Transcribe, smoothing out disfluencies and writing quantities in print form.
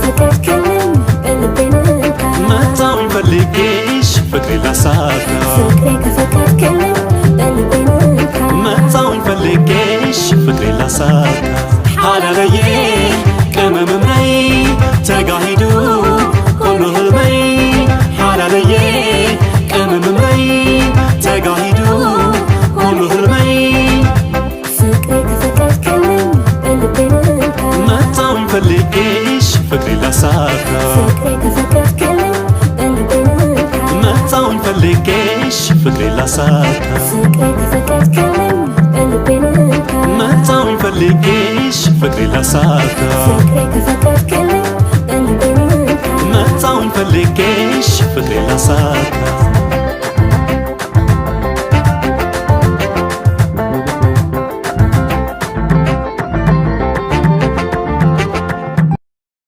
ከፈቀድክልኝ በልቤ ልርካ መጣሁኝ ፈልጌሽ ፍቅሬ ላሳካ ፍቅሬ ከፈቀድክልኝ በልቤ ልርካ መጣሁኝ ፈልጌሽ ፍቅሬ ላሳካ ሀላለዬ ቅመምመይ ተጋሂዱ ሁሉ ህልመይ ሀላለዬ ቅመምመይ ተጋሂዱ ሁሉ ህልመይ ፍቅሬ ከፈቀድክልኝ በልቤ ልርካ መጣሁኝ ፈልጌሽ ፍቅሬ ላሳካ ፍቅሬ ከፈቀድክልኝ በልቤ ልርካ መጣሁኝ ፈልጌሽ ፍቅሬ ላሳካ ፍቅሬ ከፈቀድክልኝ በልቤ ልርካ መጣሁኝ ፈልጌሽ ፍቅሬ ላሳካ ፍቅሬ ከፈቀድክልኝ በልቤ ልርካ መጣሁኝ ፈልጌሽ ፍቅሬ ላሳካ